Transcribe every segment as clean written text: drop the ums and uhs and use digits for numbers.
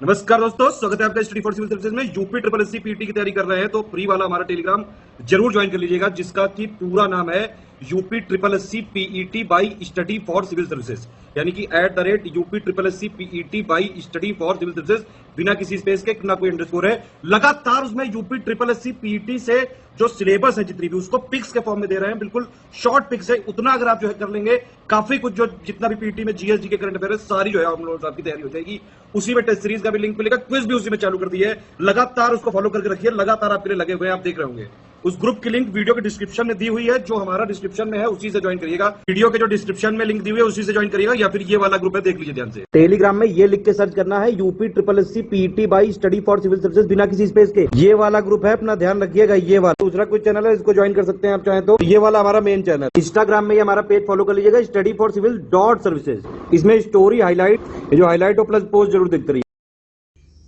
नमस्कार दोस्तों, स्वागत है आपका स्टडी फॉर सिविल सर्विसेज में। यूपी ट्रिपल एससी पीटी की तैयारी कर रहे हैं तो फ्री वाला हमारा टेलीग्राम जरूर ज्वाइन कर लीजिएगा, जिसका कि पूरा नाम है UP triple SC PET by study for civil services, यानी कि @UP triple SC PET by study for civil services, बिना किसी स्पेस के, ना कोई अंडरस्कोर है। लगातार उसमें यूपी ट्रिपल एससी पीईटी से जो सिलेबस है जितनी भी, उसको पिक्स के फॉर्म में दे रहे हैं, बिल्कुल शॉर्ट पिक्स है। उतना अगर आप जो है कर लेंगे, काफी कुछ जो जितना भी पीटी में जीएसडी के करंट अफेयर है, सारी जो है हम लोग आपकी तैयारी हो जाएगी। उसी में टेस्ट सीरीज का भी लिंक मिलेगा, क्विज भी उसी में चालू कर दी है। लगातार उसको फॉलो करके रखिए, लगातार आपके लिए लगे हुए हैं, आप देख रहे होंगे। उस ग्रुप की लिंक वीडियो के डिस्क्रिप्शन में दी हुई है, जो हमारा डिस्क्रिप्शन में है उसी से ज्वाइन करिएगा। वीडियो के जो डिस्क्रिप्शन में लिंक दी हुई है उसी से ज्वाइन करिएगा, या फिर ये वाला ग्रुप है, देख लीजिए ध्यान से। टेलीग्राम में ये लिख के सर्च करना है UP triple SC PET by study for civil services, बिना किसी स्पेस के। ये वाला ग्रुप है, अपना ध्यान रखिएगा। ये वाला दूसरा कोई चैनल है, इसको ज्वाइन कर सकते हैं आप चाहें तो। ये वाला हमारा मेन चैनल। इंस्टाग्राम में हमारा पेज फॉलो कर लीजिएगा, स्टडी फॉर सिविल .सर्विसेज। इसमें स्टोरी हाईलाइट, जो हाईलाइट हो प्लस पोस्ट जरूर देखते रहिए।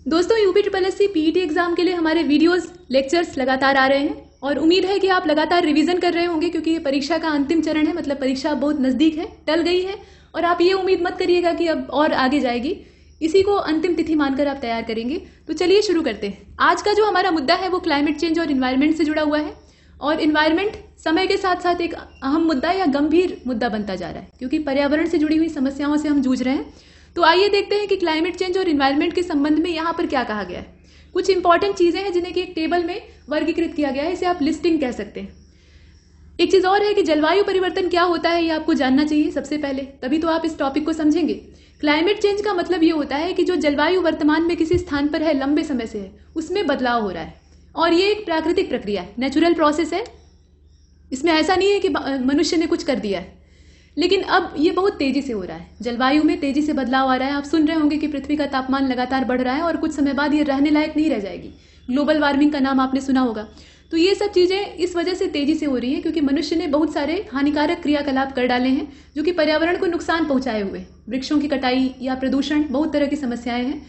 दोस्तों, UP triple SC PET exam के लिए हमारे वीडियोस लेक्चर्स लगातार आ रहे हैं और उम्मीद है कि आप लगातार रिवीजन कर रहे होंगे, क्योंकि ये परीक्षा का अंतिम चरण है। मतलब परीक्षा बहुत नज़दीक है, टल गई है, और आप ये उम्मीद मत करिएगा कि अब और आगे जाएगी। इसी को अंतिम तिथि मानकर आप तैयार करेंगे। तो चलिए शुरू करते हैं। आज का जो हमारा मुद्दा है वो क्लाइमेट चेंज और इन्वायरमेंट से जुड़ा हुआ है, और इन्वायरमेंट समय के साथ साथ एक अहम मुद्दा या गंभीर मुद्दा बनता जा रहा है, क्योंकि पर्यावरण से जुड़ी हुई समस्याओं से हम जूझ रहे हैं। तो आइए देखते हैं कि क्लाइमेट चेंज और इन्वायरमेंट के संबंध में यहाँ पर क्या कहा गया है। कुछ इंपॉर्टेंट चीजें हैं जिन्हें कि एक टेबल में वर्गीकृत किया गया है, इसे आप लिस्टिंग कह सकते हैं। एक चीज और है कि जलवायु परिवर्तन क्या होता है, ये आपको जानना चाहिए सबसे पहले, तभी तो आप इस टॉपिक को समझेंगे। क्लाइमेट चेंज का मतलब ये होता है कि जो जलवायु वर्तमान में किसी स्थान पर है, लंबे समय से है, उसमें बदलाव हो रहा है, और ये एक प्राकृतिक प्रक्रिया है, नेचुरल प्रोसेस है। इसमें ऐसा नहीं है कि मनुष्य ने कुछ कर दिया है, लेकिन अब ये बहुत तेजी से हो रहा है। जलवायु में तेजी से बदलाव आ रहा है। आप सुन रहे होंगे कि पृथ्वी का तापमान लगातार बढ़ रहा है और कुछ समय बाद ये रहने लायक नहीं रह जाएगी। ग्लोबल वार्मिंग का नाम आपने सुना होगा। तो ये सब चीज़ें इस वजह से तेजी से हो रही हैं, क्योंकि मनुष्य ने बहुत सारे हानिकारक क्रियाकलाप कर डाले हैं, जो कि पर्यावरण को नुकसान पहुंचाए हुए। वृक्षों की कटाई या प्रदूषण, बहुत तरह की समस्याएं हैं।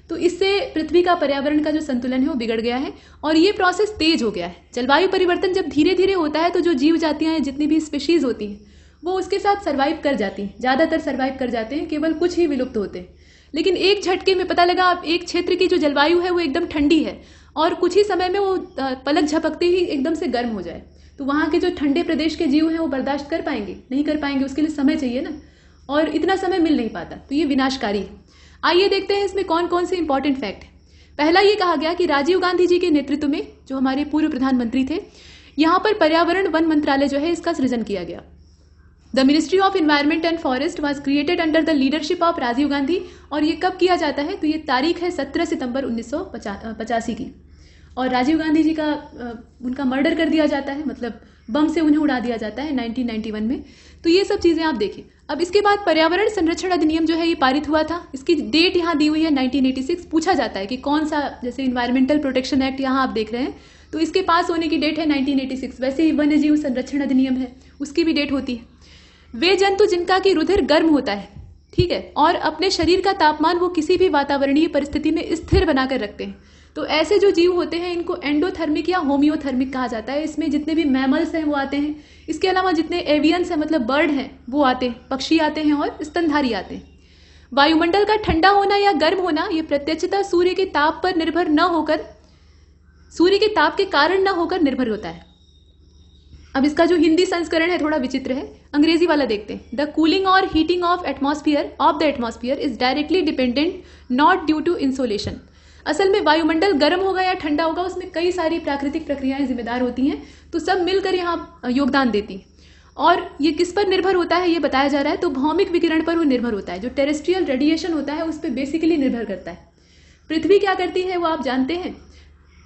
तो इससे पृथ्वी का पर्यावरण का जो संतुलन है वो बिगड़ गया है, और ये प्रोसेस तेज हो गया है। जलवायु परिवर्तन जब धीरे धीरे होता है तो जो जीव जातियां हैं, जितनी भी स्पीशीज होती हैं, वो उसके साथ सर्वाइव कर जाती हैं। ज़्यादातर सर्वाइव कर जाते हैं, केवल कुछ ही विलुप्त होते हैं। लेकिन एक झटके में पता लगा आप एक क्षेत्र की जो जलवायु है वो एकदम ठंडी है, और कुछ ही समय में वो पलक झपकते ही एकदम से गर्म हो जाए, तो वहाँ के जो ठंडे प्रदेश के जीव हैं वो बर्दाश्त कर पाएंगे? नहीं कर पाएंगे। उसके लिए समय चाहिए ना, और इतना समय मिल नहीं पाता, तो ये विनाशकारी है। आइए देखते हैं इसमें कौन कौन से इंपॉर्टेंट फैक्ट है। पहला ये कहा गया कि राजीव गांधी जी के नेतृत्व में, जो हमारे पूर्व प्रधानमंत्री थे, यहाँ पर पर्यावरण वन मंत्रालय जो है इसका सृजन किया गया। The ministry of environment and forest was created under the leadership of Rajiv Gandhi. और ये कब किया जाता है, तो ये तारीख है 17 सितंबर 1985 की। और राजीव गांधी जी का उनका मर्डर कर दिया जाता है, मतलब बम से उन्हें उड़ा दिया जाता है 1991 में। तो ये सब चीज़ें आप देखिए। अब इसके बाद पर्यावरण संरक्षण अधिनियम जो है ये पारित हुआ था। इसकी डेट यहाँ दी हुई है 1986। पूछा जाता है कि कौन सा, जैसे इन्वायरमेंटल प्रोटेक्शन एक्ट यहाँ आप देख रहे हैं, तो इसके पास होने की डेट है 1986। वैसे ही वन्य जीव संरक्षण अधिनियम है, उसकी भी डेट होती है। वे जंतु जिनका कि रुधिर गर्म होता है, ठीक है, और अपने शरीर का तापमान वो किसी भी वातावरणीय परिस्थिति में स्थिर बनाकर रखते हैं, तो ऐसे जो जीव होते हैं इनको एंडोथर्मिक या होम्योथर्मिक कहा जाता है। इसमें जितने भी मैमल्स हैं वो आते हैं। इसके अलावा जितने एवियंस हैं, मतलब बर्ड हैं, वो आते हैं, पक्षी आते हैं, और स्तनधारी आते हैं। वायुमंडल का ठंडा होना या गर्म होना ये प्रत्यक्षतः सूर्य के ताप पर निर्भर न होकर, सूर्य के ताप के कारण न होकर निर्भर होता है। अब इसका जो हिंदी संस्करण है थोड़ा विचित्र है, अंग्रेजी वाला देखते हैं। द कूलिंग और heating of the atmosphere is directly dependent not due to insolation. असल में वायुमंडल गर्म होगा या ठंडा होगा, उसमें कई सारी प्राकृतिक प्रक्रियाएं जिम्मेदार होती हैं, तो सब मिलकर यहाँ योगदान देती हैं। और ये किस पर निर्भर होता है ये बताया जा रहा है, तो भौमिक विकिरण पर वो निर्भर होता है। जो टेरेस्ट्रियल रेडिएशन होता है उस पर बेसिकली निर्भर करता है। पृथ्वी क्या करती है वो आप जानते हैं।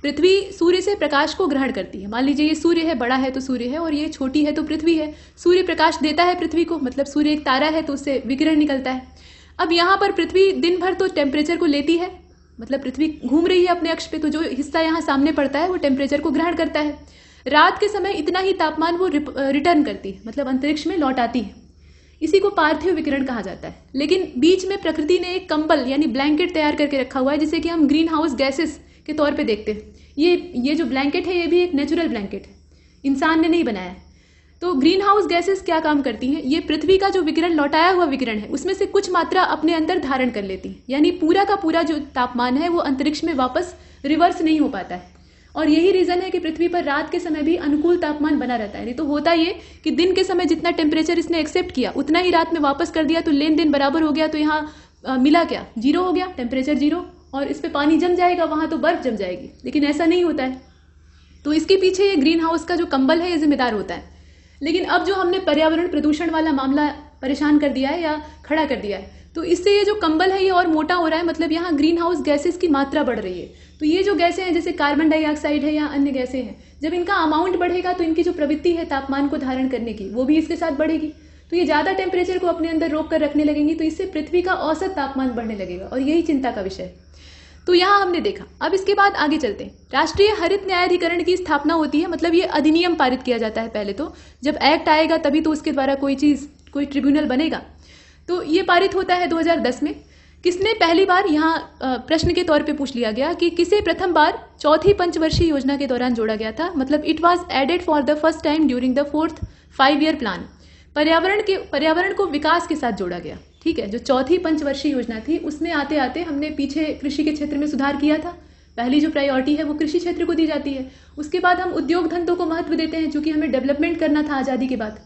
पृथ्वी सूर्य से प्रकाश को ग्रहण करती है। मान लीजिए ये सूर्य है, बड़ा है तो सूर्य है, और ये छोटी है तो पृथ्वी है। सूर्य प्रकाश देता है पृथ्वी को, मतलब सूर्य एक तारा है तो उससे विकिरण निकलता है। अब यहाँ पर पृथ्वी दिन भर तो टेम्परेचर को लेती है, मतलब पृथ्वी घूम रही है अपने अक्ष पे, तो जो हिस्सा यहाँ सामने पड़ता है वो टेम्परेचर को ग्रहण करता है। रात के समय इतना ही तापमान वो रिटर्न करती है, मतलब अंतरिक्ष में लौट आती है। इसी को पार्थिव विकिरण कहा जाता है। लेकिन बीच में प्रकृति ने एक कंबल यानी ब्लैंकेट तैयार करके रखा हुआ है, जिसे कि हम ग्रीन हाउस गैसेस के तौर पे देखते हैं। ये जो ब्लैंकेट है ये भी एक नेचुरल ब्लैंकेट है, इंसान ने नहीं बनाया है। तो ग्रीन हाउस गैसेस क्या काम करती हैं? ये पृथ्वी का जो विकिरण, लौटाया हुआ विकिरण है, उसमें से कुछ मात्रा अपने अंदर धारण कर लेती है, यानी पूरा का पूरा जो तापमान है वो अंतरिक्ष में वापस रिवर्स नहीं हो पाता है। और यही रीजन है कि पृथ्वी पर रात के समय भी अनुकूल तापमान बना रहता है। नहीं तो होता ये कि दिन के समय जितना टेम्परेचर इसने एक्सेप्ट किया उतना ही रात में वापस कर दिया, तो लेन देन बराबर हो गया, तो यहाँ मिला क्या, जीरो हो गया, टेम्परेचर जीरो, और इस पे पानी जम जाएगा, वहां तो बर्फ जम जाएगी। लेकिन ऐसा नहीं होता है। तो इसके पीछे ये ग्रीन हाउस का जो कंबल है ये जिम्मेदार होता है। लेकिन अब जो हमने पर्यावरण प्रदूषण वाला मामला परेशान कर दिया है या खड़ा कर दिया है, तो इससे ये जो कंबल है ये और मोटा हो रहा है। मतलब यहाँ ग्रीन हाउस गैसेस की मात्रा बढ़ रही है। तो ये जो गैसें हैं जैसे कार्बन डाइऑक्साइड है या अन्य गैसें हैं, जब इनका अमाउंट बढ़ेगा तो इनकी जो प्रवृत्ति है तापमान को धारण करने की वो भी इसके साथ बढ़ेगी। तो ये ज्यादा टेम्परेचर को अपने अंदर रोक कर रखने लगेंगी, तो इससे पृथ्वी का औसत तापमान बढ़ने लगेगा, और यही चिंता का विषय है। तो यहाँ हमने देखा। अब इसके बाद आगे चलते हैं। राष्ट्रीय हरित न्यायाधिकरण की स्थापना होती है, मतलब ये अधिनियम पारित किया जाता है। पहले तो जब एक्ट आएगा तभी तो उसके द्वारा कोई ट्रिब्यूनल बनेगा। तो ये पारित होता है 2010 में। किसने पहली बार, यहाँ प्रश्न के तौर पे पूछ लिया गया कि किसे प्रथम बार चौथी पंचवर्षीय योजना के दौरान जोड़ा गया था। मतलब it was added for the first time during the 4th 5-year plan. पर्यावरण को विकास के साथ जोड़ा गया। ठीक है, जो चौथी पंचवर्षीय योजना थी उसमें आते आते हमने पीछे कृषि के क्षेत्र में सुधार किया था। पहली जो प्रायोरिटी है वो कृषि क्षेत्र को दी जाती है। उसके बाद हम उद्योग धंधों को महत्व देते हैं, क्योंकि हमें डेवलपमेंट करना था आज़ादी के बाद।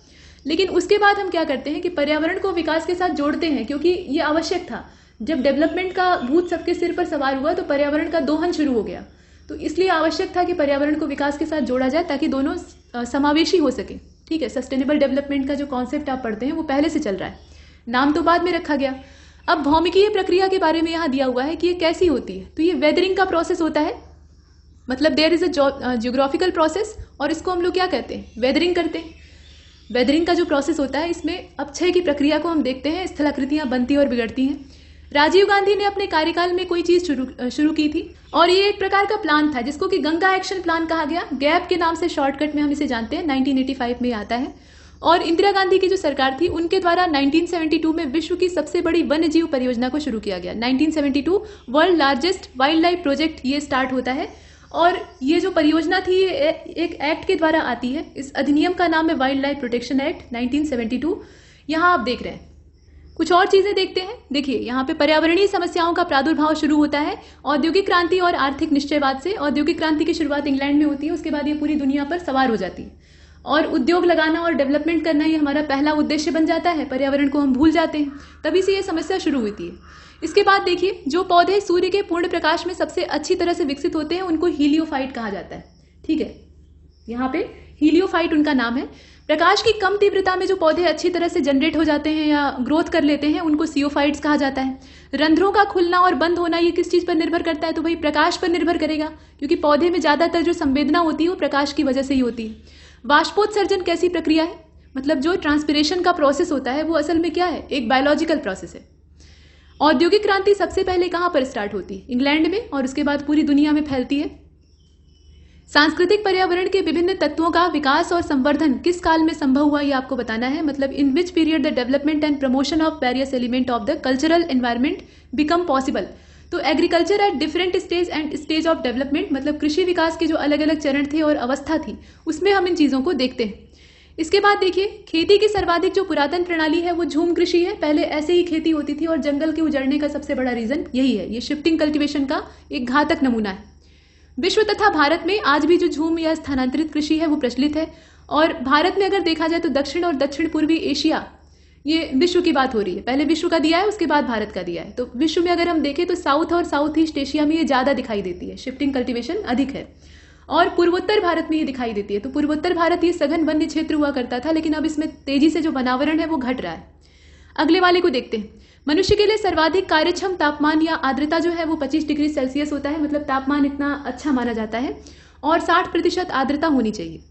लेकिन उसके बाद हम क्या करते हैं कि पर्यावरण को विकास के साथ जोड़ते हैं, क्योंकि ये आवश्यक था। जब डेवलपमेंट का भूत सबके सिर पर सवार हुआ तो पर्यावरण का दोहन शुरू हो गया। तो इसलिए आवश्यक था कि पर्यावरण को विकास के साथ जोड़ा जाए, ताकि दोनों समावेशी हो सके। ठीक है, सस्टेनेबल डेवलपमेंट का जो कॉन्सेप्ट आप पढ़ते हैं वो पहले से चल रहा है, नाम तो बाद में रखा गया। अब भौमिकीय प्रक्रिया के बारे में यहाँ दिया हुआ है कि ये कैसी होती है। तो ये वेदरिंग का प्रोसेस होता है, मतलब there is a geographical process, और इसको हम लोग क्या कहते हैं, वेदरिंग करते हैं। वेदरिंग का जो प्रोसेस होता है इसमें अपक्षय की प्रक्रिया को हम देखते हैं, स्थलाकृतियां बनती और बिगड़ती हैं। राजीव गांधी ने अपने कार्यकाल में कोई चीज शुरू की थी, और ये एक प्रकार का प्लान था जिसको कि गंगा एक्शन प्लान कहा गया। गैप के नाम से शॉर्टकट में हम इसे जानते हैं। 1985 में आता है। और इंदिरा गांधी की जो सरकार थी उनके द्वारा 1972 में विश्व की सबसे बड़ी वन्य जीव परियोजना को शुरू किया गया। 1972 world largest wild life project ये स्टार्ट होता है। और ये जो परियोजना थी ये एक एक्ट के द्वारा आती है। इस अधिनियम का नाम है वाइल्ड लाइफ प्रोटेक्शन एक्ट 1972। यहाँ आप देख रहे हैं। कुछ और चीजें देखते हैं। देखिए, यहाँ पे पर्यावरणीय समस्याओं का प्रादुर्भाव शुरू होता है औद्योगिक क्रांति और आर्थिक निश्चयवाद से। औद्योगिक क्रांति की शुरुआत इंग्लैंड में होती है, उसके बाद ये पूरी दुनिया पर सवार हो जाती है। और उद्योग लगाना और डेवलपमेंट करना ये हमारा पहला उद्देश्य बन जाता है। पर्यावरण को हम भूल जाते हैं, तभी से ये समस्या शुरू हुई है। इसके बाद देखिए, जो पौधे सूर्य के पूर्ण प्रकाश में सबसे अच्छी तरह से विकसित होते हैं उनको हीलियोफाइट कहा जाता है। ठीक है, यहाँ पे हीलियोफाइट उनका नाम है। प्रकाश की कम तीव्रता में जो पौधे अच्छी तरह से जनरेट हो जाते हैं या ग्रोथ कर लेते हैं उनको सियोफाइट्स कहा जाता है। रंध्रों का खुलना और बंद होना ये किस चीज पर निर्भर करता है, तो भाई प्रकाश पर निर्भर करेगा, क्योंकि पौधे में ज्यादातर जो संवेदना होती है वो प्रकाश की वजह से ही होती है। वाष्पोत्सर्जन कैसी प्रक्रिया है, मतलब जो ट्रांसपिरेशन का प्रोसेस होता है वो असल में क्या है, एक बायोलॉजिकल प्रोसेस है। औद्योगिक क्रांति सबसे पहले कहाँ पर स्टार्ट होती है, इंग्लैंड में, और उसके बाद पूरी दुनिया में फैलती है। सांस्कृतिक पर्यावरण के विभिन्न तत्वों का विकास और संवर्धन किस काल में संभव हुआ ये आपको बताना है। मतलब in which period the development and promotion of various element of the cultural environment become possible. तो agriculture at different stage and stage of development, मतलब कृषि विकास के जो अलग अलग चरण थे और अवस्था थी उसमें हम इन चीजों को देखते हैं। इसके बाद देखिए, खेती की सर्वाधिक जो पुरातन प्रणाली है वो झूम कृषि है। पहले ऐसे ही खेती होती थी और जंगल के उजड़ने का सबसे बड़ा रीजन यही है। ये शिफ्टिंग कल्टीवेशन का एक घातक नमूना है। विश्व तथा भारत में आज भी जो झूम या स्थानांतरित कृषि है वो प्रचलित है। और भारत में अगर देखा जाए तो दक्षिण और दक्षिण पूर्वी एशिया, ये विश्व की बात हो रही है। पहले विश्व का दिया है, उसके बाद भारत का दिया है। तो विश्व में अगर हम देखें तो साउथ और साउथ ईस्ट एशिया में ये ज्यादा दिखाई देती है, शिफ्टिंग कल्टीवेशन अधिक है। और पूर्वोत्तर भारत में ये दिखाई देती है। तो पूर्वोत्तर भारत ये सघन वन्य क्षेत्र हुआ करता था, लेकिन अब इसमें तेजी से जो बनावरण है वो घट रहा है। अगले वाले को देखते हैं। मनुष्य के लिए सर्वाधिक कार्यक्षम तापमान या आर्द्रता जो है वो 25 डिग्री सेल्सियस होता है। मतलब तापमान इतना अच्छा माना जाता है और 60% आर्द्रता होनी चाहिए।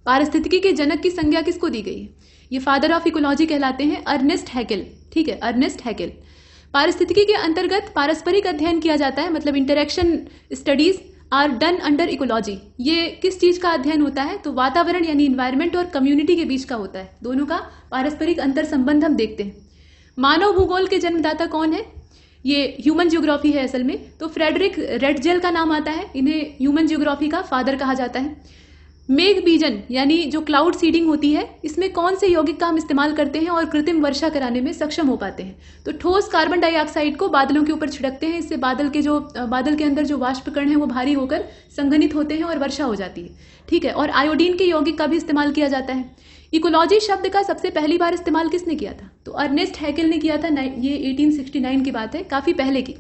पारिस्थितिकी के जनक की संज्ञा किसको दी गई है, ये फादर ऑफ इकोलॉजी कहलाते हैं अर्नेस्ट हैकेल। ठीक है, अर्नेस्ट हैकेल। पारिस्थितिकी के अंतर्गत पारस्परिक अध्ययन किया जाता है, मतलब interaction studies are done under ecology. ये किस चीज का अध्ययन होता है, तो वातावरण यानी इन्वायरमेंट और कम्युनिटी के बीच का होता है। दोनों का पारस्परिक अंतर संबंध हम देखते हैं। मानव भूगोल के जन्मदाता कौन है, ये ह्यूमन जियोग्राफी है असल में। तो फ्रेडरिक रेडजेल का नाम आता है, इन्हें ह्यूमन जियोग्राफी का फादर कहा जाता है। मेघ बीजन यानी जो क्लाउड सीडिंग होती है, इसमें कौन से यौगिक का हम इस्तेमाल करते हैं और कृत्रिम वर्षा कराने में सक्षम हो पाते हैं? तो ठोस कार्बन डाइऑक्साइड को बादलों के ऊपर छिड़कते हैं, इससे बादल के अंदर जो वाष्प कण हैं वो भारी होकर संघनित होते हैं और वर्षा हो जाती है। ठीक है, और आयोडीन के यौगिक का भी इस्तेमाल किया जाता है। इकोलॉजी शब्द का सबसे पहली बार इस्तेमाल किसने किया था? तो अर्नेस्ट हैकेल ने किया था। ये 1869 की बात है, काफी पहले की।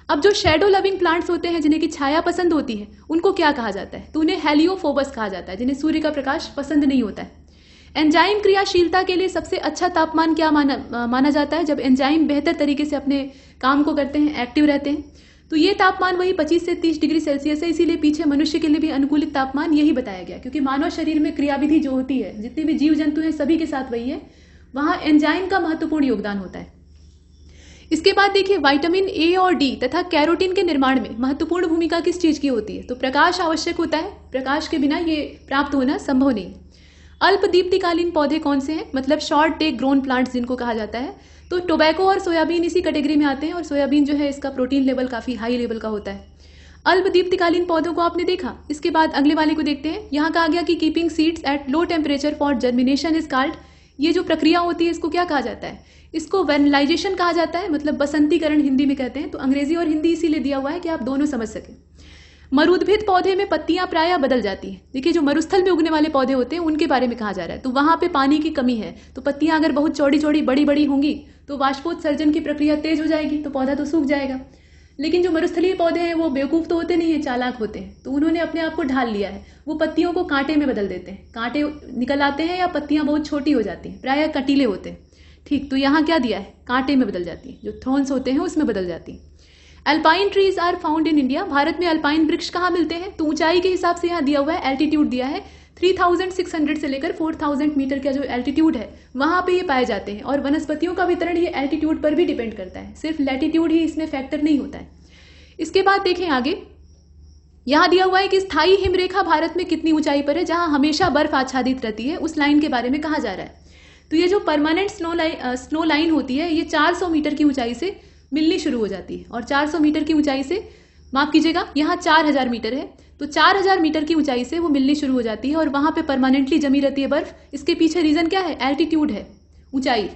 अब जो शैडो लविंग प्लांट्स होते हैं, जिन्हें की छाया पसंद होती है, उनको क्या कहा जाता है? तो उन्हें हेलियोफोबस कहा जाता है, जिन्हें सूर्य का प्रकाश पसंद नहीं होता है। एंजाइम क्रियाशीलता के लिए सबसे अच्छा तापमान क्या माना जाता है? जब एंजाइम बेहतर तरीके से अपने काम को करते हैं, एक्टिव रहते हैं, तो ये तापमान वही 25 से 30 डिग्री सेल्सियस है। इसीलिए पीछे मनुष्य के लिए भी अनुकूलित तापमान यही बताया गया, क्योंकि मानव शरीर में क्रियाविधि जो होती है, जितने भी जीव जंतु हैं सभी के साथ वही है, वहां एंजाइम का महत्वपूर्ण योगदान होता है। इसके बाद देखिए, विटामिन ए और डी तथा कैरोटीन के निर्माण में महत्वपूर्ण भूमिका किस चीज की होती है? तो प्रकाश आवश्यक होता है, प्रकाश के बिना ये प्राप्त होना संभव नहीं। अल्प दीप्तिकालीन पौधे कौन से हैं? मतलब शॉर्ट टेक ग्रोन प्लांट्स जिनको कहा जाता है। तो टोबैको और सोयाबीन इसी कैटेगरी में आते हैं, और सोयाबीन जो है इसका प्रोटीन लेवल काफी हाई लेवल का होता है। अल्प दीप्तिकालीन पौधों को आपने देखा। इसके बाद अगले वाले को देखते हैं। यहाँ कहा गया कि keeping seeds at low temperature for germination is called. ये जो प्रक्रिया होती है इसको क्या कहा जाता है? इसको वेनिलाइजेशन कहा जाता है, मतलब बसंतीकरण हिंदी में कहते हैं। तो अंग्रेजी और हिंदी इसीलिए दिया हुआ है कि आप दोनों समझ सकें। मरुद्भिद पौधे में पत्तियां प्रायः बदल जाती हैं। देखिए, जो मरुस्थल में उगने वाले पौधे होते हैं उनके बारे में कहा जा रहा है। तो वहां पे पानी की कमी है, तो पत्तियां अगर बहुत चौड़ी चौड़ी बड़ी बड़ी होंगी तो वाष्पोत्सर्जन की प्रक्रिया तेज हो जाएगी, तो पौधा तो सूख जाएगा। लेकिन जो मरुस्थलीय पौधे हैं वो बेवकूफ तो होते नहीं है, चालाक होते हैं। तो उन्होंने अपने आप को ढाल लिया है, वो पत्तियों को कांटे में बदल देते हैं। कांटे निकल आते हैं या पत्तियां बहुत छोटी हो जाती हैं, प्रायः कटीले होते हैं। ठीक, तो यहाँ क्या दिया है? कांटे में बदल जाती है, जो थ्रोन्स होते हैं उसमें बदल जाती है। Alpine trees are found in India. भारत में अल्पाइन वृक्ष कहाँ मिलते हैं? तो ऊंचाई के हिसाब से यहाँ दिया हुआ है, एल्टीट्यूड दिया है 3600 से लेकर 4000 मीटर का जो एल्टीट्यूड है वहां पे ये पाए जाते हैं। और वनस्पतियों का वितरण ये एल्टीट्यूड पर भी डिपेंड करता है, सिर्फ लैटिट्यूड ही इसमें फैक्टर नहीं होता है। इसके बाद देखें आगे, यहां दिया हुआ है कि स्थायी हिमरेखा भारत में कितनी ऊंचाई पर है, जहां हमेशा बर्फ आच्छादित रहती है, उस लाइन के बारे में कहा जा रहा है। तो ये जो परमानेंट स्नो लाइन होती है, ये 400 मीटर की ऊंचाई से मिलनी शुरू हो जाती है। और 400 मीटर की ऊंचाई से, माफ कीजिएगा, यहाँ 4000 मीटर है, तो 4000 मीटर की ऊंचाई से वो मिलनी शुरू हो जाती है और वहां पे परमानेंटली जमी रहती है बर्फ। इसके पीछे रीजन क्या है? एल्टीट्यूड है, ऊंचाई।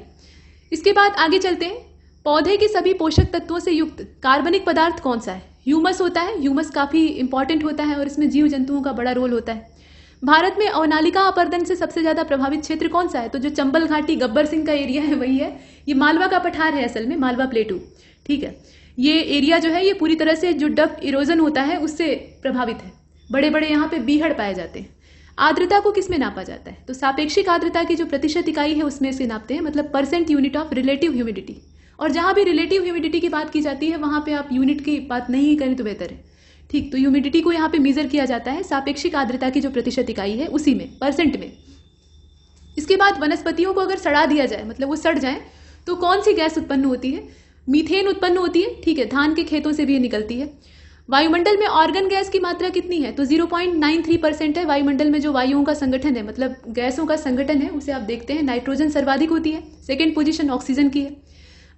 इसके बाद आगे चलते हैं। पौधे के सभी पोषक तत्वों से युक्त कार्बनिक पदार्थ कौन सा है? ह्यूमस होता है। ह्यूमस काफी इंपॉर्टेंट होता है और इसमें जीव जंतुओं का बड़ा रोल होता है। भारत में अवनालिका अपर्दन से सबसे ज्यादा प्रभावित क्षेत्र कौन सा है? तो जो चंबल घाटी गब्बर सिंह का एरिया है वही है। ये मालवा का पठार है, असल में मालवा प्लेटू। ठीक है, ये एरिया जो है ये पूरी तरह से जो डक्ट इरोजन होता है उससे प्रभावित है। बड़े बड़े यहाँ पे बीहड़ पाए जाते हैं। आर्द्रता को किस में नापा जाता है? तो सापेक्षिक आर्द्रता की जो प्रतिशत इकाई है उसमें से नापते हैं, मतलब percent unit of relative humidity. और जहां भी रिलेटिव ह्यूमिडिटी की बात की जाती है वहां पे आप यूनिट की बात नहीं करें तो बेहतर है। ठीक, तो ह्यूमिडिटी को यहाँ पे मेजर किया जाता है सापेक्षिक आर्द्रता की जो प्रतिशत इकाई है उसी में, परसेंट में। इसके बाद वनस्पतियों को अगर सड़ा दिया जाए, मतलब वो सड़ जाए, तो कौन सी गैस उत्पन्न होती है? मीथेन उत्पन्न होती है। ठीक है, धान के खेतों से भी ये निकलती है। वायुमंडल में ऑर्गन गैस की मात्रा कितनी है? तो 0.93% है। वायुमंडल में जो वायुओं का संगठन है, मतलब गैसों का संगठन है, उसे आप देखते हैं। नाइट्रोजन सर्वाधिक होती है, सेकेंड पोजीशन ऑक्सीजन की है।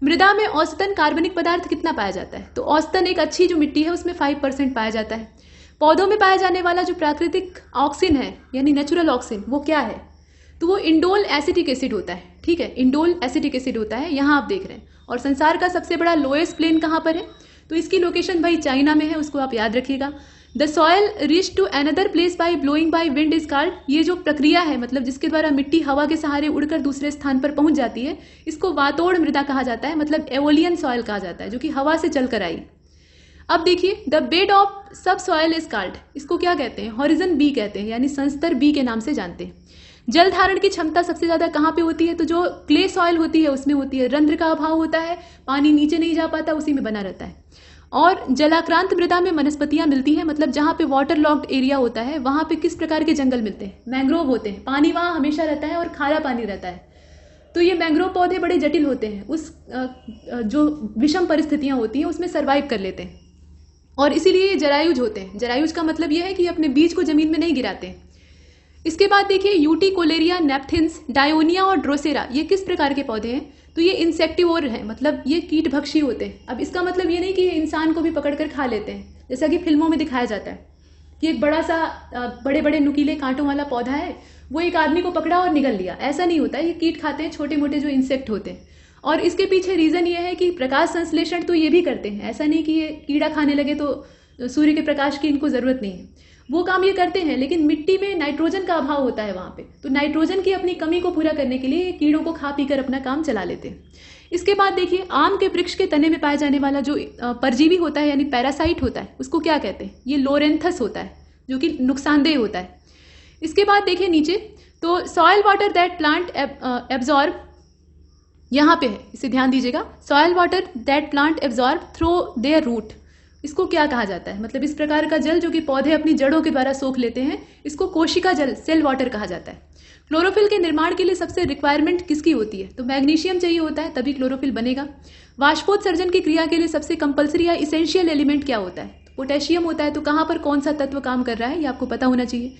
मृदा में औसतन कार्बनिक पदार्थ कितना पाया जाता है? तो औसतन एक अच्छी जो मिट्टी है उसमें 5% पाया जाता है। पौधों में पाया जाने वाला जो प्राकृतिक ऑक्सीजन है, यानी नेचुरल ऑक्सीजन, वो क्या है? तो वो इंडोल एसिटिक एसिड होता है। ठीक है, इंडोल एसिटिक एसिड होता है, यहाँ आप देख रहे हैं। और संसार का सबसे बड़ा लोएस्ट प्लेन कहाँ पर है? तो इसकी लोकेशन भाई चाइना में है, उसको आप याद रखिएगा। The soil reach to another place by blowing by wind is called. ये जो प्रक्रिया है, मतलब जिसके द्वारा मिट्टी हवा के सहारे उड़कर दूसरे स्थान पर पहुंच जाती है, इसको वातोड़ मृदा कहा जाता है, मतलब एवोलियन सॉयल कहा जाता है, जो कि हवा से चलकर आई। अब देखिए, द बेड ऑफ सब सॉयल इज कॉल्ड। इसको क्या कहते हैं? हॉरिजन बी कहते हैं, यानी संस्तर बी के नाम से जानते हैं। जल धारण की क्षमता सबसे ज्यादा कहाँ पे होती है? तो जो क्ले सॉयल होती है उसमें होती है। रंध्र का अभाव होता है, पानी नीचे नहीं जा पाता, उसी में बना रहता है। और जलाक्रांत मृदा में वनस्पतियां मिलती हैं, मतलब जहां पे वाटर लॉक्ड एरिया होता है वहां पे किस प्रकार के जंगल मिलते हैं? मैंग्रोव होते हैं। पानी वहां हमेशा रहता है और खारा पानी रहता है। तो ये मैंग्रोव पौधे बड़े जटिल होते हैं, उस जो विषम परिस्थितियां होती हैं उसमें सर्वाइव कर लेते हैं, और इसीलिए ये जरायुज होते हैं। जरायुज का मतलब यह है कि अपने बीज को जमीन में नहीं गिराते। इसके बाद देखिए, यूटिकोलेरिया, नेप्थिन्स, डायोनिया और ड्रोसेरा, ये किस प्रकार के पौधे हैं? तो ये इंसेक्टिवोर हैं, मतलब ये कीटभक्षी होते हैं। अब इसका मतलब ये नहीं कि ये इंसान को भी पकड़कर खा लेते हैं, जैसा कि फिल्मों में दिखाया जाता है। कि एक बड़ा सा बड़े बड़े नुकीले कांटों वाला पौधा है, वो एक आदमी को पकड़ा और निगल लिया। ऐसा नहीं होता है, ये कीट खाते हैं, छोटे मोटे जो इंसेक्ट होते हैं। और इसके पीछे रीजन ये है कि प्रकाश संश्लेषण तो ये भी करते हैं, ऐसा नहीं कि ये कीड़ा खाने लगे तो सूर्य के प्रकाश की इनको जरूरत नहीं है, वो काम ये करते हैं। लेकिन मिट्टी में नाइट्रोजन का अभाव होता है वहां पे, तो नाइट्रोजन की अपनी कमी को पूरा करने के लिए ये कीड़ों को खा पी कर अपना काम चला लेते हैं। इसके बाद देखिए, आम के वृक्ष के तने में पाया जाने वाला जो परजीवी होता है यानी पैरासाइट होता है, उसको क्या कहते हैं? ये लोरेंथस होता है, जो कि नुकसानदेह होता है। इसके बाद देखिए नीचे, तो soil water that plant absorb, यहाँ पे है, इसे ध्यान दीजिएगा, soil water that plant absorb through their root, इसको क्या कहा जाता है? मतलब इस प्रकार का जल जो कि पौधे अपनी जड़ों के द्वारा सोख लेते हैं, इसको कोशिका जल, सेल वाटर कहा जाता है। क्लोरोफिल के निर्माण के लिए सबसे रिक्वायरमेंट किसकी होती है? तो मैग्नीशियम चाहिए होता है, तभी क्लोरोफिल बनेगा। वाष्पोत्सर्जन की क्रिया के लिए सबसे कंपलसरी या इसेंशियल एलिमेंट क्या होता है? तो पोटेशियम होता है। तो कहाँ पर कौन सा तत्व काम कर रहा है, ये आपको पता होना चाहिए।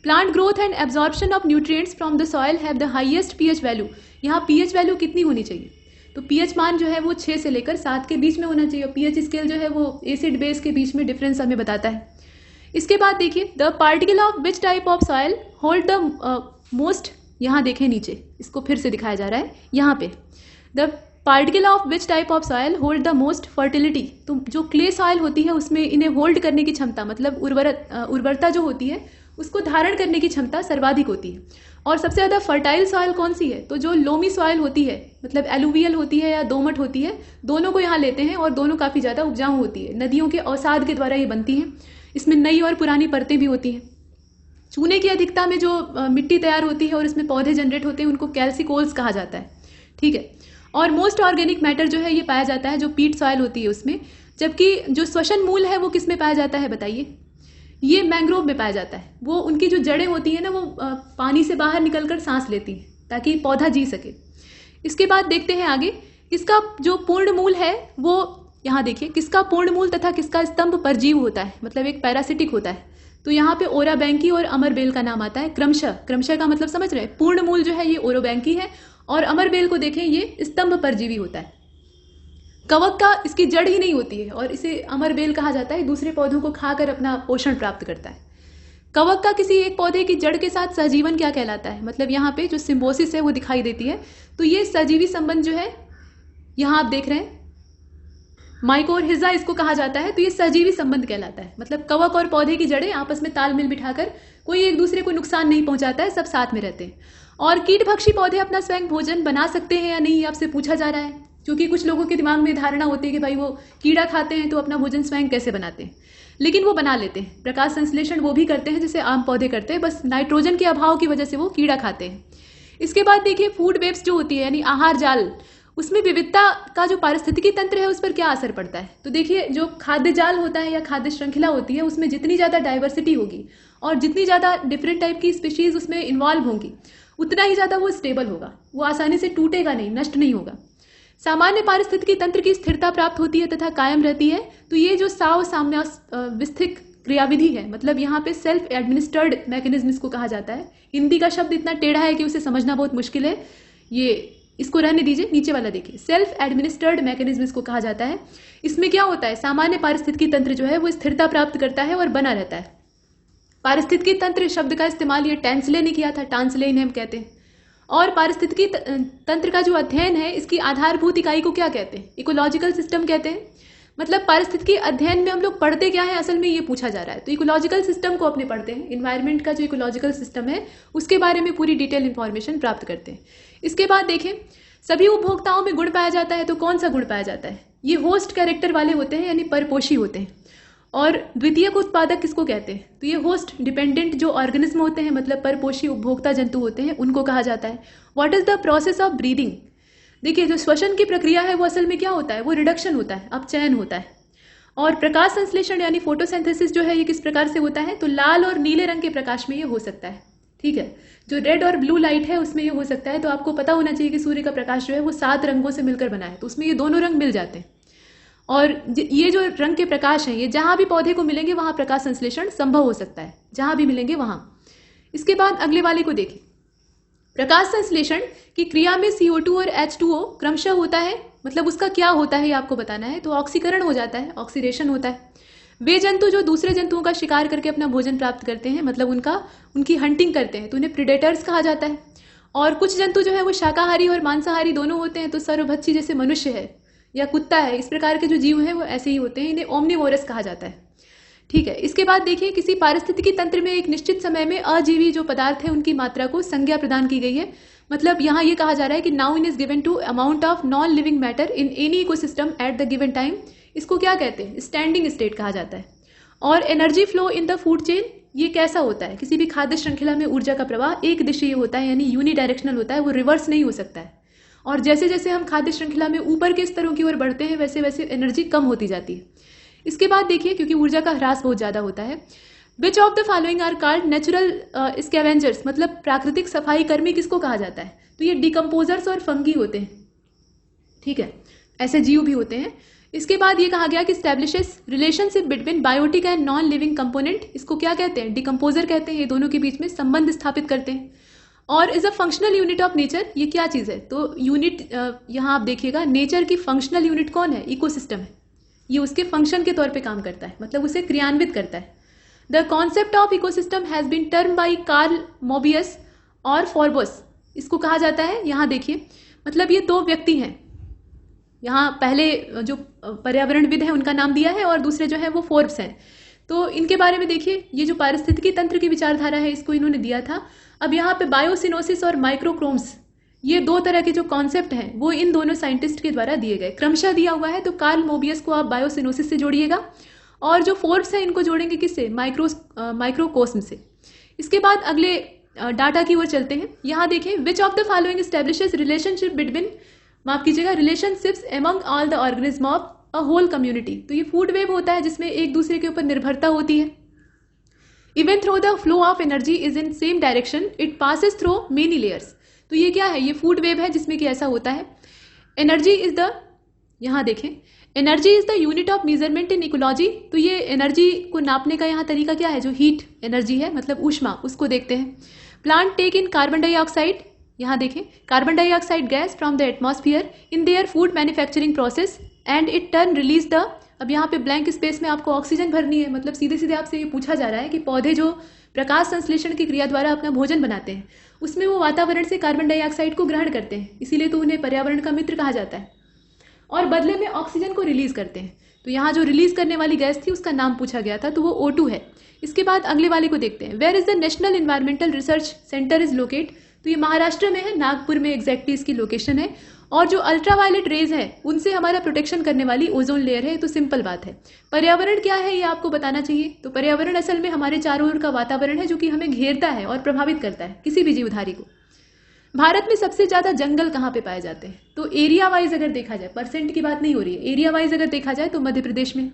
Plant growth and absorption of nutrients from the soil have the highest pH value, यहाँ पीएच वैल्यू कितनी होनी चाहिए? तो पीएच मान जो है वो 6 से लेकर 7 के बीच में होना चाहिए। पीएच स्केल जो है वो एसिड बेस के बीच में डिफरेंस हमें बताता है। इसके बाद देखिए, the particle of which type of soil hold the most, यहाँ देखें नीचे, इसको फिर से दिखाया जा रहा है यहाँ पे, the particle of which type of soil hold the most fertility. तो जो क्ले सॉइल होती है उसमें इन्हें होल्ड करने की क्षमता, मतलब उर्वरता जो होती है उसको धारण करने की क्षमता सर्वाधिक होती है। और सबसे ज़्यादा फर्टाइल सॉइल कौन सी है? तो जो लोमी सॉइल होती है, मतलब एलुवियल होती है या दोमट होती है, दोनों को यहाँ लेते हैं और दोनों काफ़ी ज़्यादा उपजाऊ होती है। नदियों के अवसाद के द्वारा ये बनती हैं। इसमें नई और पुरानी परतें भी होती हैं। चूने की अधिकता में जो मिट्टी तैयार होती है और इसमें पौधे जनरेट होते हैं, उनको कैल्सिकोल्स कहा जाता है। ठीक है। और मोस्ट ऑर्गेनिक मैटर जो है ये पाया जाता है जो पीट सॉइल होती है उसमें, जबकि जो श्वसन मूल है वो किस में पाया जाता है बताइए? ये मैंग्रोव में पाया जाता है। वो उनकी जो जड़ें होती हैं ना, वो पानी से बाहर निकलकर सांस लेती हैं ताकि पौधा जी सके। इसके बाद देखते हैं आगे, किसका जो पूर्ण मूल है वो यहाँ देखिए, किसका पूर्ण मूल तथा किसका स्तंभ परजीव होता है, मतलब एक पैरासिटिक होता है। तो यहाँ पे ओराबैंकी और अमरबेल का नाम आता है क्रमशः। क्रमशः का मतलब समझ रहे हैं? पूर्ण मूल जो है ये ओरोबैंकी है और अमरबेल को देखें ये स्तंभ परजीवी होता है। कवक का इसकी जड़ ही नहीं होती है और इसे अमरबेल कहा जाता है, दूसरे पौधों को खाकर अपना पोषण प्राप्त करता है। कवक का किसी एक पौधे की जड़ के साथ सहजीवन क्या कहलाता है? मतलब यहाँ पे जो सिम्बोसिस है वो दिखाई देती है। तो ये सहजीवी संबंध जो है, यहाँ आप देख रहे हैं माइकोरहिजा इसको कहा जाता है। तो ये सहजीवी संबंध कहलाता है। मतलब कवक और पौधे की जड़ें आपस में तालमेल बिठाकर कोई एक दूसरे को नुकसान नहीं पहुंचाता है, सब साथ में रहते हैं। और कीटभक्षी पौधे अपना स्वयं भोजन बना सकते हैं या नहीं, आपसे पूछा जा रहा है, क्योंकि कुछ लोगों के दिमाग में धारणा होती है कि भाई वो कीड़ा खाते हैं तो अपना भोजन स्वयं कैसे बनाते हैं, लेकिन वो बना लेते हैं। प्रकाश संश्लेषण वो भी करते हैं जैसे आम पौधे करते हैं, बस नाइट्रोजन के अभाव की वजह से वो कीड़ा खाते हैं। इसके बाद देखिए, फूड वेब्स जो होती है यानी आहार जाल, उसमें विविधता का जो पारिस्थितिकी तंत्र है उस पर क्या असर पड़ता है? तो देखिए, जो खाद्य जाल होता है या खाद्य श्रृंखला होती है, उसमें जितनी ज़्यादा डाइवर्सिटी होगी और जितनी ज़्यादा डिफरेंट टाइप की स्पीशीज उसमें इन्वॉल्व होंगी, उतना ही ज़्यादा वो स्टेबल होगा, वो आसानी से टूटेगा नहीं, नष्ट नहीं होगा। सामान्य पारिस्थितिकी तंत्र की स्थिरता प्राप्त होती है तथा कायम रहती है। तो ये जो साव साम्या विस्थिक क्रियाविधि है, मतलब यहाँ पे सेल्फ एडमिनिस्टर्ड मैकेनिज्म इसको कहा जाता है। हिंदी का शब्द इतना टेढ़ा है कि उसे समझना बहुत मुश्किल है, ये इसको रहने दीजिए, नीचे वाला देखिए, सेल्फ एडमिनिस्टर्ड मैकेनिज्म इसको कहा जाता है। इसमें क्या होता है, सामान्य पारिस्थितिकी तंत्र जो है वो स्थिरता प्राप्त करता है और बना रहता है। पारिस्थितिकी तंत्र शब्द का इस्तेमाल ये टेंसले ने किया था, टांसले इन्हें हम कहते हैं। और पारिस्थितिकी तंत्र का जो अध्ययन है, इसकी आधारभूत इकाई को क्या कहते हैं? इकोलॉजिकल सिस्टम कहते हैं। मतलब पारिस्थितिकी अध्ययन में हम लोग पढ़ते क्या है, असल में ये पूछा जा रहा है। तो इकोलॉजिकल सिस्टम को अपने पढ़ते हैं, इन्वायरमेंट का जो इकोलॉजिकल सिस्टम है उसके बारे में पूरी डिटेल इंफॉर्मेशन प्राप्त करते हैं। इसके बाद देखें, सभी उपभोक्ताओं में गुण पाया जाता है। तो कौन सा गुण पाया जाता है? ये होस्ट कैरेक्टर वाले होते हैं, यानी परपोषी होते हैं। और द्वितीयक उत्पादक किसको कहते हैं? तो ये होस्ट डिपेंडेंट जो ऑर्गेनिज्म होते हैं, मतलब परपोषी उपभोक्ता जंतु होते हैं, उनको कहा जाता है। What is the process of breathing? देखिए, जो श्वसन की प्रक्रिया है वो असल में क्या होता है, वो रिडक्शन होता है, अपचयन होता है। और प्रकाश संश्लेषण यानी फोटोसिंथेसिस जो है ये किस प्रकार से होता है? तो लाल और नीले रंग के प्रकाश में ये हो सकता है। ठीक है, जो रेड और ब्लू लाइट है उसमें ये हो सकता है। तो आपको पता होना चाहिए कि सूर्य का प्रकाश जो है वो 7 रंगों से मिलकर बना है, तो उसमें ये दोनों रंग मिल जाते हैं। और ये जो रंग के प्रकाश हैं, ये जहां भी पौधे को मिलेंगे वहां प्रकाश संश्लेषण संभव हो सकता है, जहां भी मिलेंगे वहां। इसके बाद अगले वाले को देखें, प्रकाश संश्लेषण की क्रिया में CO2 और H2O क्रमशः होता है। मतलब उसका क्या होता है ये आपको बताना है। तो ऑक्सीकरण हो जाता है, ऑक्सीडेशन होता है। वे जंतु जो दूसरे जंतुओं का शिकार करके अपना भोजन प्राप्त करते हैं, मतलब उनकी हंटिंग करते हैं, तो उन्हें प्रीडेटर्स कहा जाता है। और कुछ जंतु जो है वो शाकाहारी और मांसाहारी दोनों होते हैं, तो सर्वभक्षी जैसे मनुष्य है या कुत्ता है, इस प्रकार के जो जीव हैं वो ऐसे ही होते हैं, इन्हें ओमनिवोरस कहा जाता है। ठीक है, इसके बाद देखिए किसी पारिस्थितिकी तंत्र में एक निश्चित समय में अजीवी जो पदार्थ है उनकी मात्रा को संज्ञा प्रदान की गई है। मतलब यहाँ ये कहा जा रहा है कि known is given to amount of non living matter in any ecosystem at the given time. इसको क्या कहते हैं? स्टैंडिंग स्टेट कहा जाता है। और energy flow in the food chain, ये कैसा होता है? किसी भी खाद्य श्रृंखला में ऊर्जा का प्रवाह एक दिशीय होता है, यानी यूनिडायरेक्शनल होता है, वो रिवर्स नहीं हो सकता है। और जैसे जैसे हम खाद्य श्रृंखला में ऊपर के स्तरों की ओर बढ़ते हैं वैसे वैसे एनर्जी कम होती जाती है। इसके बाद देखिए, क्योंकि ऊर्जा का ह्रास बहुत ज्यादा होता है, which of the following are called natural scavengers, मतलब प्राकृतिक सफाई कर्मी किसको कहा जाता है? तो ये डिकम्पोजर्स और फंगी होते हैं। ठीक है, ऐसे जीव भी होते हैं। इसके बाद ये कहा गया कि establishes relationship between biotic and non living component, इसको क्या कहते हैं? डिकम्पोजर कहते हैं। ये दोनों के बीच में संबंध स्थापित करते हैं। और is a functional unit of nature, ये क्या चीज है? तो यूनिट यहाँ आप देखिएगा, नेचर की फंक्शनल यूनिट कौन है? इकोसिस्टम है। ये उसके फंक्शन के तौर पे काम करता है, मतलब उसे क्रियान्वित करता है। The concept of ecosystem has been term by Karl Mobius और फॉर्बस, इसको कहा जाता है। यहाँ देखिए, मतलब ये दो व्यक्ति हैं। यहाँ पहले जो पर्यावरणविद है उनका नाम दिया है और दूसरे जो है वो फोर्ब्स हैं। तो इनके बारे में देखिए, ये जो पारिस्थितिकी तंत्र की विचारधारा है इसको इन्होंने दिया था। अब यहाँ पे बायोसिनोसिस और माइक्रोक्रोम्स, ये दो तरह के जो कॉन्सेप्ट हैं वो इन दोनों साइंटिस्ट के द्वारा दिए गए, क्रमशः दिया हुआ है। तो कार्ल मोबियस को आप बायोसिनोसिस से जोड़िएगा और जो फोर्ब्स हैं इनको जोड़ेंगे किससे? माइक्रोकोस्म से। इसके बाद अगले डाटा की ओर चलते हैं। यहाँ देखें, which of the following establishes relationship between, माफ कीजिएगा, relationships among all the organism of a whole community. तो ये फूड वेब होता है जिसमें एक दूसरे के ऊपर निर्भरता होती है। Even though the flow of energy is in same direction, it passes through many layers. तो ये क्या है? ये फूड वेब है जिसमें कि ऐसा होता है। एनर्जी इज द, यहाँ देखें, energy is the unit of measurement in ecology. तो ये एनर्जी को नापने का यहाँ तरीका क्या है? जो हीट एनर्जी है, मतलब ऊष्मा, उसको देखते हैं। प्लांट टेक इन कार्बन डाइऑक्साइड, यहाँ देखें, carbon dioxide gas from the atmosphere in their food manufacturing process and it turn release the, अब यहाँ पे ब्लैंक स्पेस में आपको ऑक्सीजन भरनी है। मतलब सीधे सीधे आपसे ये पूछा जा रहा है कि पौधे जो प्रकाश संश्लेषण की क्रिया द्वारा अपना भोजन बनाते हैं उसमें वो वातावरण से कार्बन डाइऑक्साइड को ग्रहण करते हैं, इसीलिए तो उन्हें पर्यावरण का मित्र कहा जाता है, और बदले में ऑक्सीजन को रिलीज करते हैं। तो यहाँ जो रिलीज करने वाली गैस थी उसका नाम पूछा गया था, तो वो O2 है। इसके बाद अगले वाले को देखते हैं। Where is the national environmental research centre is locate, तो ये महाराष्ट्र में है, नागपुर में एग्जैक्टली इसकी लोकेशन है। और जो अल्ट्रावायलेट रेज है उनसे हमारा प्रोटेक्शन करने वाली ओजोन लेयर है, तो सिंपल बात है। पर्यावरण क्या है ये आपको बताना चाहिए। तो पर्यावरण असल में हमारे चारों ओर का वातावरण है जो कि हमें घेरता है और प्रभावित करता है किसी भी जीवधारी को। भारत में सबसे ज्यादा जंगल कहाँ पे पाए जाते हैं? तो एरिया वाइज अगर देखा जाए, परसेंट की बात नहीं हो रही है, एरिया वाइज अगर देखा जाए तो मध्य प्रदेश में।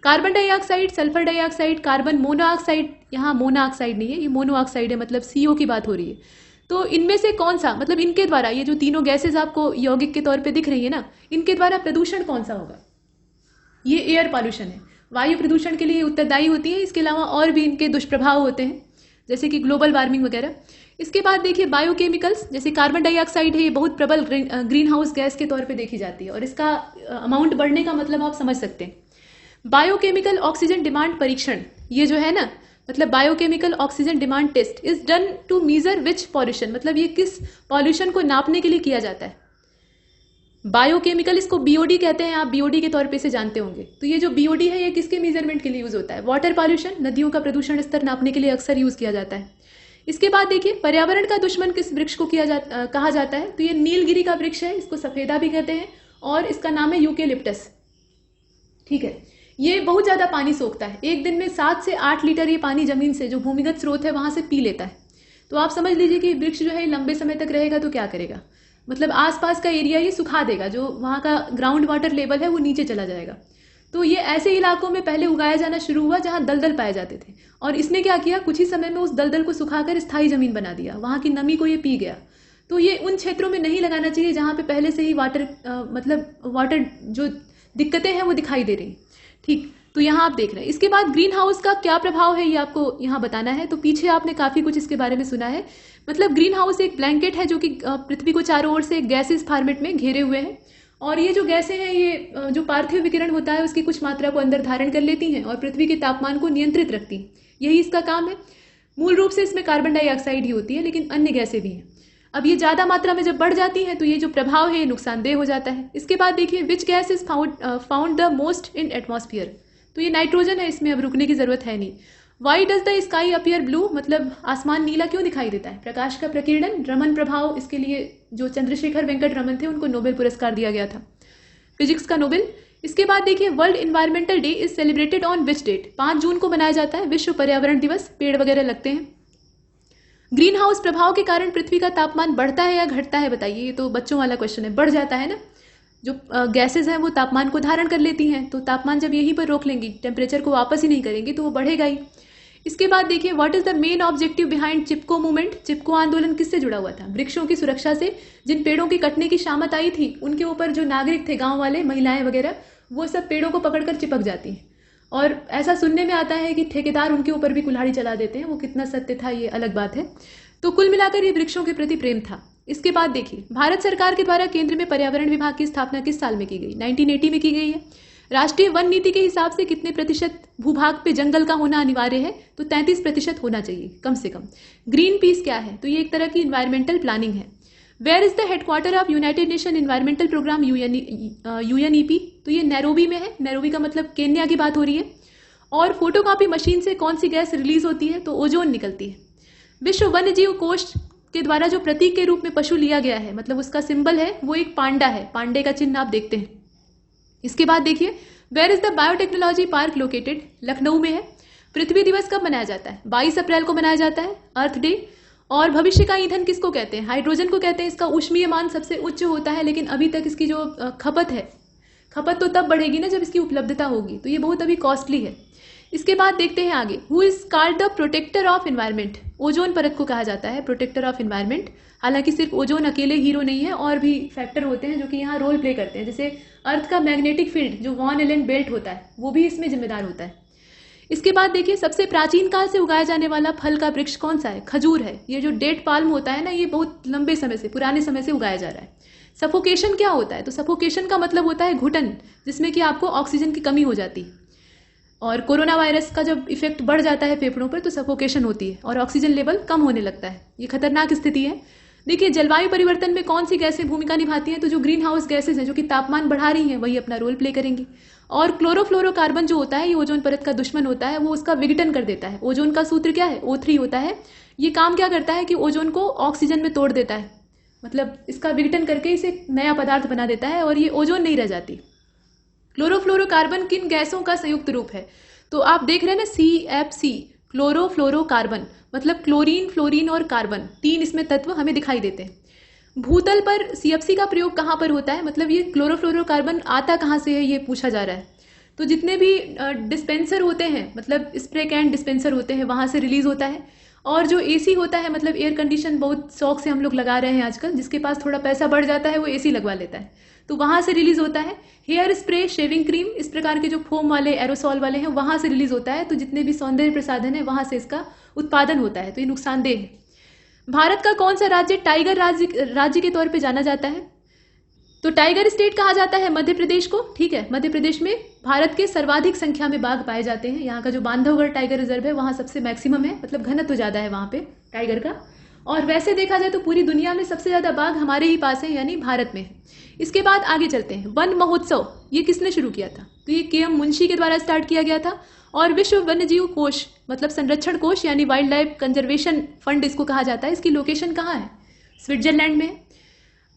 Carbon dioxide, sulphur dioxide, carbon monoxide, यहाँ मोनोऑक्साइड नहीं है, ये मोनोऑक्साइड है, मतलब CO की बात हो रही है। तो इनमें से कौन सा, मतलब इनके द्वारा ये जो तीनों गैसेस आपको यौगिक के तौर पे दिख रही है ना, इनके द्वारा प्रदूषण कौन सा होगा? ये एयर पॉल्यूशन है, वायु प्रदूषण के लिए उत्तरदायी होती है। इसके अलावा और भी इनके दुष्प्रभाव होते हैं जैसे कि ग्लोबल वार्मिंग वगैरह। इसके बाद देखिए बायोकेमिकल्स, जैसे कार्बन डाइऑक्साइड है, ये बहुत प्रबल ग्रीन हाउस गैस के तौर पे देखी जाती है और इसका अमाउंट बढ़ने का मतलब आप समझ सकते हैं। बायोकेमिकल ऑक्सीजन डिमांड परीक्षण, ये जो है ना, मतलब biochemical oxygen demand test is done to measure which pollution, मतलब ये किस पॉल्यूशन को नापने के लिए किया जाता है। बायोकेमिकल, इसको BOD कहते हैं, आप BOD के तौर पे इसे जानते होंगे। तो ये जो BOD है ये किसके मेजरमेंट के लिए यूज होता है? वाटर पॉल्यूशन, नदियों का प्रदूषण स्तर नापने के लिए अक्सर यूज किया जाता है। इसके बाद देखिए पर्यावरण का दुश्मन किस वृक्ष को कहा जाता है? तो ये नीलगिरी का वृक्ष है, इसको सफेदा भी कहते हैं और इसका नाम है यूकेलिप्टस। ठीक है, ये बहुत ज्यादा पानी सोखता है, एक दिन में 7 से 8 लीटर ये पानी जमीन से, जो भूमिगत स्रोत है वहां से पी लेता है। तो आप समझ लीजिए कि वृक्ष जो है लंबे समय तक रहेगा तो क्या करेगा, मतलब आसपास का एरिया ये सुखा देगा, जो वहां का ग्राउंड वाटर लेवल है वो नीचे चला जाएगा। तो ये ऐसे इलाकों में पहले उगाया जाना शुरू हुआ जहां दलदल पाए जाते थे, और इसने क्या किया, कुछ ही समय में उस दलदल को सुखाकर स्थायी जमीन बना दिया, वहां की नमी को ये पी गया। तो ये उन क्षेत्रों में नहीं लगाना चाहिए जहां पे पहले से ही वाटर जो दिक्कतें हैं वो दिखाई दे रही। ठीक, तो यहाँ आप देख रहे हैं। इसके बाद ग्रीन हाउस का क्या प्रभाव है ये आपको यहाँ बताना है। तो पीछे आपने काफी कुछ इसके बारे में सुना है। मतलब ग्रीन हाउस एक ब्लैंकेट है जो कि पृथ्वी को चारों ओर से गैसेस फॉर्मेट में घेरे हुए है, और ये जो गैसें हैं ये जो पार्थिव विकिरण होता है उसकी कुछ मात्रा को अंदर धारण कर लेती हैं और पृथ्वी के तापमान को नियंत्रित रखती हैं। यही इसका काम है। मूल रूप से इसमें कार्बन डाइऑक्साइड ही होती है, लेकिन अन्य गैसें भी हैं। अब ये ज़्यादा मात्रा में जब बढ़ जाती हैं तो ये जो प्रभाव है ये नुकसानदेह हो जाता है। इसके बाद देखिए which gas is found the most in atmosphere, तो ये नाइट्रोजन है, इसमें अब रुकने की जरूरत है नहीं। Why does the sky appear blue, मतलब आसमान नीला क्यों दिखाई देता है? प्रकाश का प्रकीर्णन, रमन प्रभाव, इसके लिए जो चंद्रशेखर वेंकट रमन थे उनको नोबेल पुरस्कार दिया गया था, फिजिक्स का नोबेल। इसके बाद देखिए world environmental day is celebrated on which date, 5 जून को मनाया जाता है, विश्व पर्यावरण दिवस, पेड़ वगैरह लगते हैं। ग्रीन हाउस प्रभाव के कारण पृथ्वी का तापमान बढ़ता है या घटता है बताइए? ये तो बच्चों वाला क्वेश्चन है। बढ़ जाता है ना, जो गैसेज हैं वो तापमान को धारण कर लेती हैं, तो तापमान जब यहीं पर रोक लेंगी, टेम्परेचर को वापस ही नहीं करेंगी, तो वो बढ़ेगा ही। इसके बाद देखिए what is the main objective behind Chipko movement, Chipko आंदोलन किससे जुड़ा हुआ था? वृक्षों की सुरक्षा से। जिन पेड़ों की कटने की शामत आई थी उनके ऊपर जो नागरिक थे, गांव वाले, महिलाएं वगैरह, वो सब पेड़ों को पकड़कर चिपक जाती हैं। और ऐसा सुनने में आता है कि ठेकेदार उनके ऊपर भी कुल्हाड़ी चला देते हैं। वो कितना सत्य था ये अलग बात है। तो कुल मिलाकर ये वृक्षों के प्रति प्रेम था। इसके बाद देखिए भारत सरकार के द्वारा केंद्र में पर्यावरण विभाग की स्थापना किस साल में की गई? 1980 में की गई है। राष्ट्रीय वन नीति के हिसाब से कितने प्रतिशत भूभाग पे जंगल का होना अनिवार्य है? तो 33% होना चाहिए कम से कम। ग्रीन पीस क्या है? तो ये एक तरह की इन्वायरमेंटल प्लानिंग है। Where is the headquarter of United Nation environmental programme UNEP? तो ये नैरोबी में है। नैरोबी का मतलब केन्या की बात हो रही है। और फोटोकॉपी मशीन से कौन सी गैस रिलीज होती है? तो ओजोन निकलती है। विश्व वन्य जीव कोष के द्वारा जो प्रतीक के रूप में पशु लिया गया है, मतलब उसका सिंबल है, वो एक पांडा है। पांडे का चिन्ह आप देखते हैं। इसके बाद देखिए where is the biotechnology park located? Lucknow में है। पृथ्वी दिवस कब मनाया जाता है? 22 अप्रैल को मनाया जाता है, अर्थ डे। और भविष्य का ईंधन किसको कहते हैं? हाइड्रोजन को कहते हैं। इसका ऊष्मीय मान सबसे उच्च होता है, लेकिन अभी तक इसकी जो खपत है, खपत तो तब बढ़ेगी ना जब इसकी उपलब्धता होगी, तो ये बहुत अभी कॉस्टली है। इसके बाद देखते हैं आगे, who is called the protector of environment? Ozone परत को कहा जाता है प्रोटेक्टर ऑफ एनवायरमेंट। हालांकि सिर्फ ओजोन अकेले हीरो नहीं है, और भी फैक्टर होते हैं जो कि यहाँ रोल प्ले करते हैं। जैसे अर्थ का मैग्नेटिक फील्ड जो वॉन एलन बेल्ट होता है, वो भी इसमें जिम्मेदार होता है। इसके बाद देखिए सबसे प्राचीन काल से उगाया जाने वाला फल का वृक्ष कौन सा है? खजूर है। ये जो डेट पाल्म होता है ना, ये बहुत लंबे समय से, पुराने समय से उगाया जा रहा है। सफोकेशन क्या होता है? तो सफोकेशन का मतलब होता है घुटन, जिसमें कि आपको ऑक्सीजन की कमी हो जाती है। और कोरोना वायरस का जब इफेक्ट बढ़ जाता है फेफड़ों पर तो सफोकेशन होती है और ऑक्सीजन लेवल कम होने लगता है। ये खतरनाक स्थिति है। देखिए जलवायु परिवर्तन में कौन सी गैसें भूमिका निभाती हैं? तो जो ग्रीन हाउस गैसेज हैं जो कि तापमान बढ़ा रही हैं, वही अपना रोल प्ले करेंगी। और क्लोरोफ्लोरोकार्बन जो होता है, ये ओजोन परत का दुश्मन होता है, वो उसका विघटन कर देता है। ओजोन का सूत्र क्या है? O3 होता है। ये काम क्या करता है कि ओजोन को ऑक्सीजन में तोड़ देता है, मतलब इसका विघटन करके इसे नया पदार्थ बना देता है और ये ओजोन नहीं रह जाती। क्लोरोफ्लोरोकार्बन किन गैसों का संयुक्त रूप है? तो आप देख रहे हैं ना, CFC, क्लोरोफ्लोरोकार्बन, मतलब क्लोरीन, फ्लोरीन और कार्बन, 3 इसमें तत्व हमें दिखाई देते हैं। भूतल पर CFC का प्रयोग कहाँ पर होता है? मतलब ये क्लोरोफ्लोरोकार्बन आता कहाँ से है, ये पूछा जा रहा है। तो जितने भी डिस्पेंसर होते हैं, मतलब स्प्रे कैन डिस्पेंसर होते हैं, वहाँ से रिलीज होता है। और जो AC होता है, मतलब एयर कंडीशन बहुत शौक से हम लोग लगा रहे हैं आजकल, जिसके पास थोड़ा पैसा बढ़ जाता है वो AC लगवा लेता है, तो वहां से रिलीज होता है। हेयर स्प्रे, शेविंग क्रीम, इस प्रकार के जो फोम वाले, एरोसॉल वाले हैं, वहां से रिलीज होता है। तो जितने भी सौंदर्य प्रसाधन है वहां से इसका उत्पादन होता है, तो ये नुकसानदेह है। भारत का कौन सा राज्य टाइगर राज्य के तौर पे जाना जाता है? तो टाइगर स्टेट कहा जाता है मध्य प्रदेश को। ठीक है, मध्य प्रदेश में भारत के सर्वाधिक संख्या में बाघ पाए जाते हैं। यहाँ का जो बांधवगढ़ टाइगर रिजर्व है वहां सबसे मैक्सिमम है, मतलब घनत्व ज्यादा है वहां पे टाइगर का। और वैसे देखा जाए तो पूरी दुनिया में सबसे ज्यादा बाघ हमारे ही पास है, यानी भारत में है। इसके बाद आगे चलते हैं। वन महोत्सव ये किसने शुरू किया था? तो ये KM मुंशी के द्वारा स्टार्ट किया गया था। और विश्व वन्यजीव कोष, मतलब संरक्षण कोष, यानी वाइल्ड लाइफ कंजर्वेशन फंड इसको कहा जाता है, इसकी लोकेशन कहाँ है? स्विट्जरलैंड में।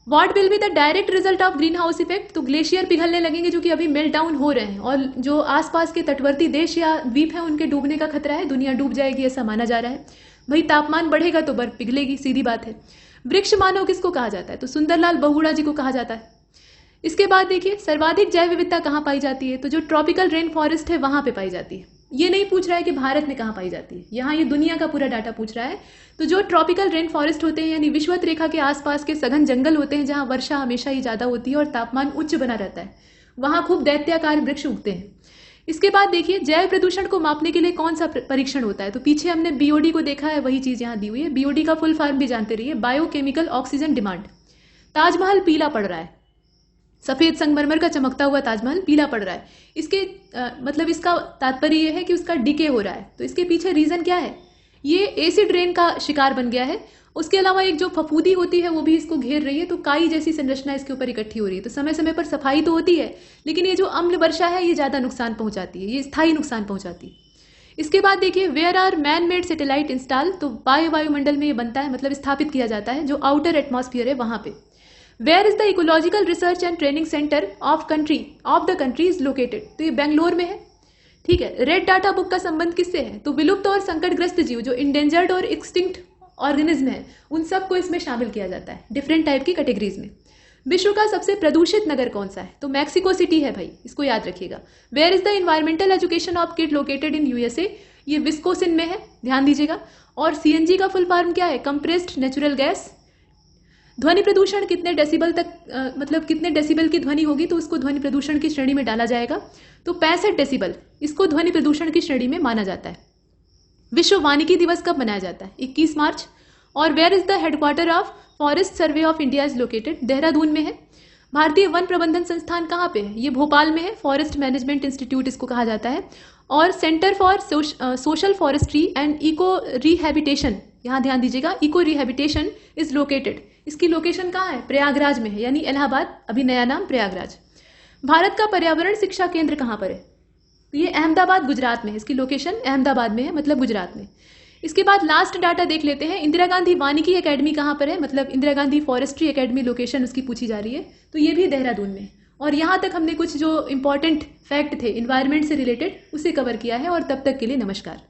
What will be the direct result of green house effect? तो ग्लेशियर पिघलने लगेंगे जो कि अभी मेल्ट डाउन हो रहे हैं, और जो आसपास के तटवर्ती देश या द्वीप हैं उनके डूबने का खतरा है। दुनिया डूब जाएगी ऐसा माना जा रहा है। भाई तापमान बढ़ेगा तो बर्फ पिघलेगी, सीधी बात है। वृक्ष मानव किसको कहा जाता है? तो सुंदरलाल बहुगुणा जी को कहा जाता है। इसके बाद देखिए सर्वाधिक जैव विविधता कहाँ पाई जाती है? तो जो ट्रॉपिकल रेन फॉरेस्ट है वहां पे पाई जाती है। ये नहीं पूछ रहा है कि भारत में कहाँ पाई जाती है, यहाँ ये दुनिया का पूरा डाटा पूछ रहा है। तो जो ट्रॉपिकल रेन फॉरेस्ट होते हैं, यानी विषुवत रेखा के आसपास के सघन जंगल होते हैं, जहाँ वर्षा हमेशा ही ज्यादा होती है और तापमान उच्च बना रहता है, वहां खूब दैत्याकार वृक्ष उगते हैं। इसके बाद देखिए जैव प्रदूषण को मापने के लिए कौन सा परीक्षण होता है? तो पीछे हमने BOD को देखा है, वही चीज यहाँ दी हुई है। BOD का फुल फॉर्म भी जानते रहिए, बायोकेमिकल ऑक्सीजन डिमांड। ताजमहल पीला पड़ रहा है, सफेद संगमरमर का चमकता हुआ ताजमहल पीला पड़ रहा है। इसके मतलब इसका तात्पर्य यह है कि उसका डिके हो रहा है। तो इसके पीछे रीजन क्या है? ये एसिड रेन का शिकार बन गया है। उसके अलावा एक जो फफूंदी होती है वो भी इसको घेर रही है, तो काई जैसी संरचना इसके ऊपर इकट्ठी हो रही है। तो समय समय पर सफाई तो होती है, लेकिन ये जो अम्ल वर्षा है ये ज्यादा नुकसान पहुंचाती है, ये स्थायी नुकसान पहुंचाती है। इसके बाद देखिए, where are man made satellite install, तो बाह्य वायुमंडल में ये बनता है, मतलब स्थापित किया जाता है, जो आउटर एटमॉस्फेयर है वहां पे। Where is the ecological research and training centre of the country is located, तो ये बेंगलोर में है। ठीक है। रेड डाटा बुक का संबंध किससे है? तो विलुप्त और संकटग्रस्त जीव, जो इंडेंजर्ड और एक्सटिंक्ट ऑर्गेनिज्म है, उन सबको इसमें शामिल किया जाता है डिफरेंट टाइप की कैटेगरीज में। विश्व का सबसे प्रदूषित नगर कौन सा है? तो मैक्सिको सिटी है भाई, इसको याद रखिएगा। Where is the environmental education of kid located in USA, ये विस्कोसिन में है, ध्यान दीजिएगा। और सीएनजी का फुल फॉर्म क्या है? Compressed natural gas. ध्वनि प्रदूषण कितने डेसिबल तक मतलब कितने डेसिबल की ध्वनि होगी तो उसको ध्वनि प्रदूषण की श्रेणी में डाला जाएगा? तो 65 डेसिबल, इसको ध्वनि प्रदूषण की श्रेणी में माना जाता है। विश्व वानिकी दिवस कब मनाया जाता है? 21 मार्च। और where is the headquarter of forest survey of India is located, Dehradun में है। भारतीय वन प्रबंधन संस्थान कहाँ पे है? ये भोपाल में है, फॉरेस्ट मैनेजमेंट इंस्टीट्यूट इसको कहा जाता है। और centre for social forestry and eco rehabilitation, यहाँ ध्यान दीजिएगा, इको रिहैबिटेशन इज लोकेटेड, इसकी लोकेशन कहाँ है? प्रयागराज में है, यानी इलाहाबाद, अभी नया नाम प्रयागराज। भारत का पर्यावरण शिक्षा केंद्र कहाँ पर है? ये अहमदाबाद गुजरात में है, इसकी लोकेशन अहमदाबाद में है, मतलब गुजरात में। इसके बाद लास्ट डाटा देख लेते हैं, इंदिरा गांधी वानिकी एकेडमी कहाँ पर है, मतलब Indira Gandhi forestry academy location उसकी पूछी जा रही है, तो ये भी देहरादून में। और यहाँ तक हमने कुछ जो इंपॉर्टेंट फैक्ट थे इन्वायरमेंट से रिलेटेड उसे कवर किया है। और तब तक के लिए नमस्कार।